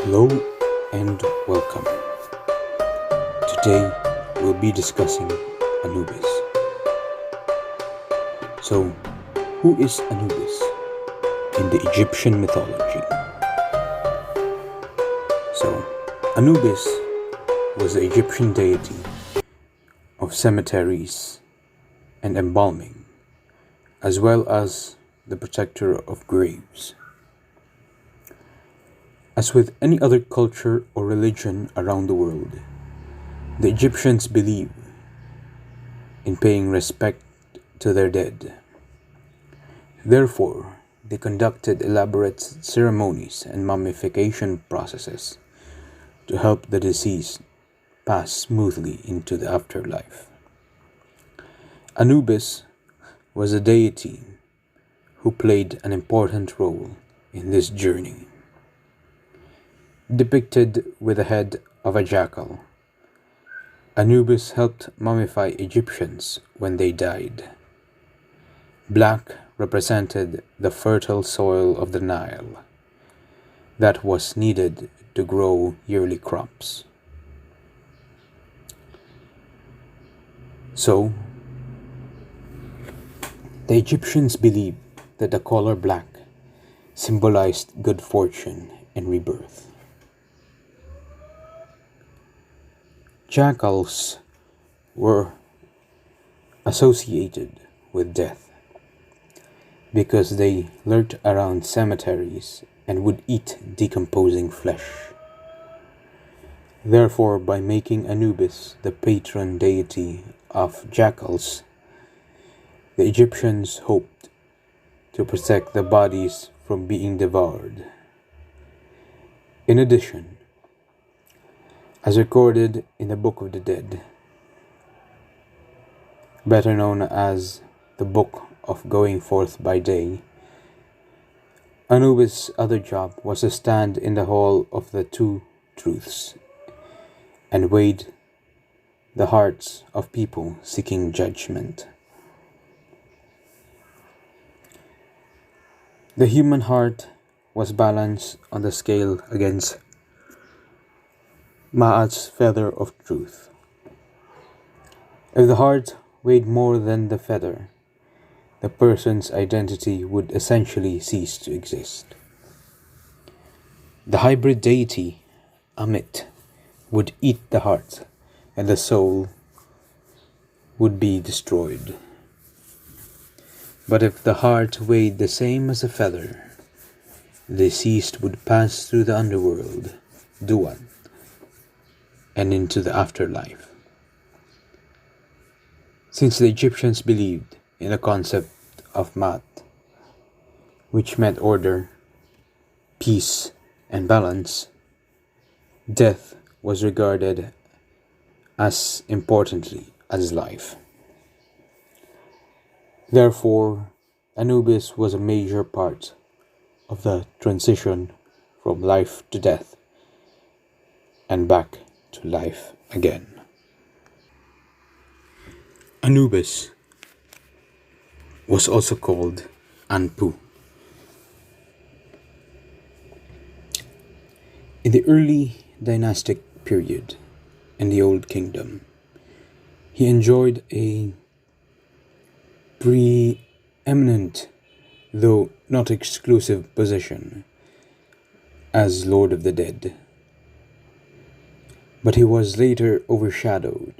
Hello and welcome. Today we'll be discussing Anubis. So, who is Anubis in the Egyptian mythology? So, Anubis was the Egyptian deity of cemeteries and embalming, as well as the protector of graves. As with any other culture or religion around the world, the Egyptians believe in paying respect to their dead. Therefore, they conducted elaborate ceremonies and mummification processes to help the deceased pass smoothly into the afterlife. Anubis was a deity who played an important role in this journey. Depicted with the head of a jackal, Anubis helped mummify Egyptians when they died. Black represented the fertile soil of the Nile that was needed to grow yearly crops. So, the Egyptians believed that the color black symbolized good fortune and rebirth. Jackals were associated with death because they lurked around cemeteries and would eat decomposing flesh. Therefore, by making Anubis the patron deity of jackals, the Egyptians hoped to protect the bodies from being devoured. In addition, as recorded in the Book of the Dead, better known as the Book of Going Forth by Day, Anubis' other job was to stand in the hall of the two truths and weighed the hearts of people seeking judgment. The human heart was balanced on the scale against Ma'at's feather of truth. If the heart weighed more than the feather, the person's identity would essentially cease to exist. The hybrid deity, Amit, would eat the heart, and the soul would be destroyed. But if the heart weighed the same as a feather, the deceased would pass through the underworld, Duat, and into the afterlife. Since the Egyptians believed in the concept of Mat, which meant order, peace, and balance, death was regarded as importantly as life. Therefore, Anubis was a major part of the transition from life to death and back to life again. Anubis was also called Anpu. In the early dynastic period in the Old Kingdom, he enjoyed a preeminent, though not exclusive, position as Lord of the Dead. But he was later overshadowed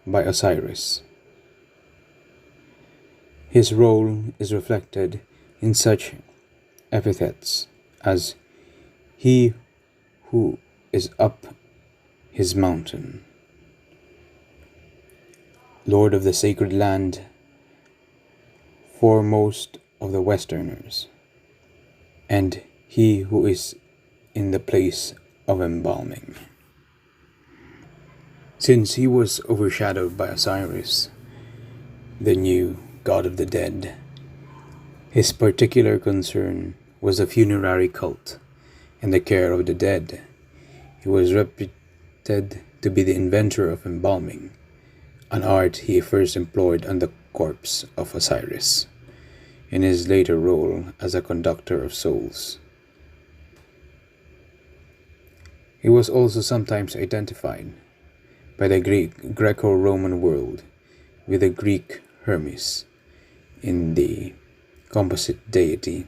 by Osiris. His role is reflected in such epithets as he who is up his mountain, Lord of the sacred land, foremost of the Westerners, and he who is in the place of embalming. Since he was overshadowed by Osiris, the new god of the dead, his particular concern was the funerary cult and the care of the dead. He was reputed to be the inventor of embalming, an art he first employed on the corpse of Osiris, in his later role as a conductor of souls. He was also sometimes identified by the Greco-Roman world with the Greek Hermes in the composite deity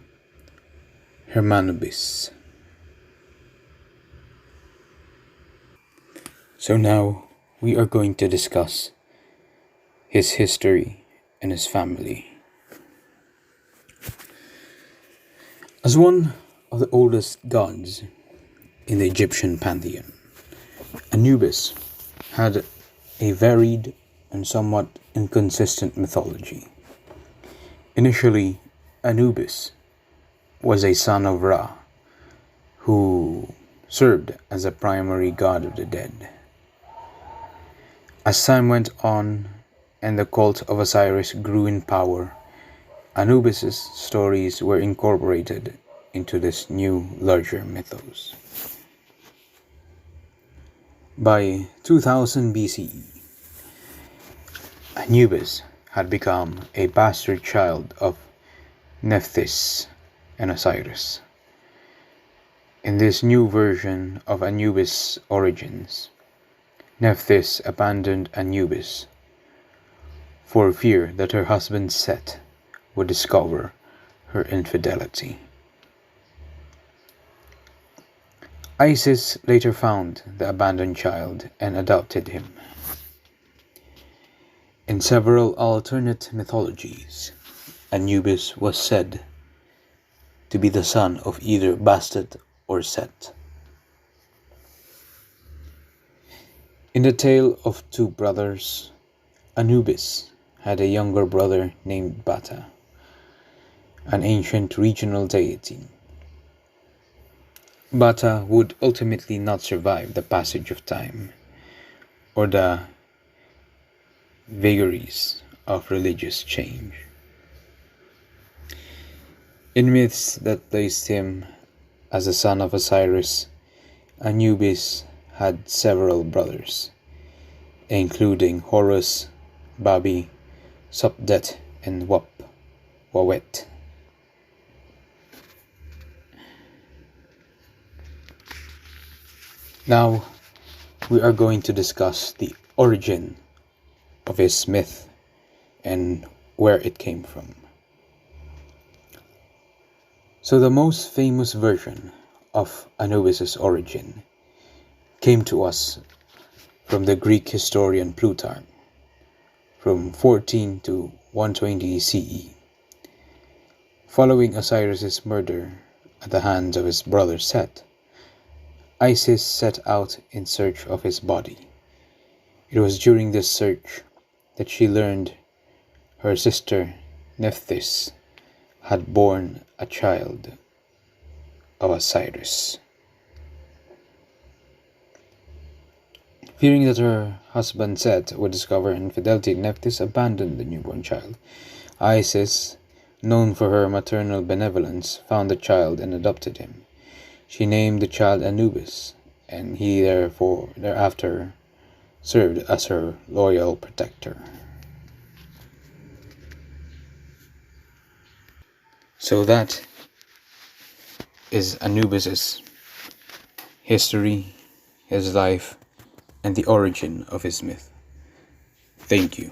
Anubis. So now we are going to discuss his history and his family. As one of the oldest gods in the Egyptian pantheon, Anubis had a varied and somewhat inconsistent mythology. Initially, Anubis was a son of Ra, who served as a primary god of the dead. As time went on and the cult of Osiris grew in power, Anubis' stories were incorporated into this new, larger mythos. By 2000 BCE, Anubis had become a bastard child of Nephthys and Osiris. In this new version of Anubis' origins, Nephthys abandoned Anubis for fear that her husband Set would discover her infidelity. Isis later found the abandoned child and adopted him. In several alternate mythologies, Anubis was said to be the son of either Bastet or Set. In the tale of two brothers, Anubis had a younger brother named Bata, an ancient regional deity. Bata would ultimately not survive the passage of time or the vagaries of religious change. In myths that placed him as a son of Osiris, Anubis had several brothers, including Horus, Babi, Sopdet, and Wawet. Now, we are going to discuss the origin of his myth and where it came from. So the most famous version of Anubis' origin came to us from the Greek historian Plutarch from 14 to 120 CE. Following Osiris' murder at the hands of his brother Set, Isis set out in search of his body. It was during this search that she learned her sister Nephthys had borne a child of Osiris. Fearing that her husband Set would discover infidelity, Nephthys abandoned the newborn child. Isis, known for her maternal benevolence, found the child and adopted him. She named the child Anubis, and he thereafter served as her loyal protector. So that is Anubis' history, his life, and the origin of his myth. Thank you.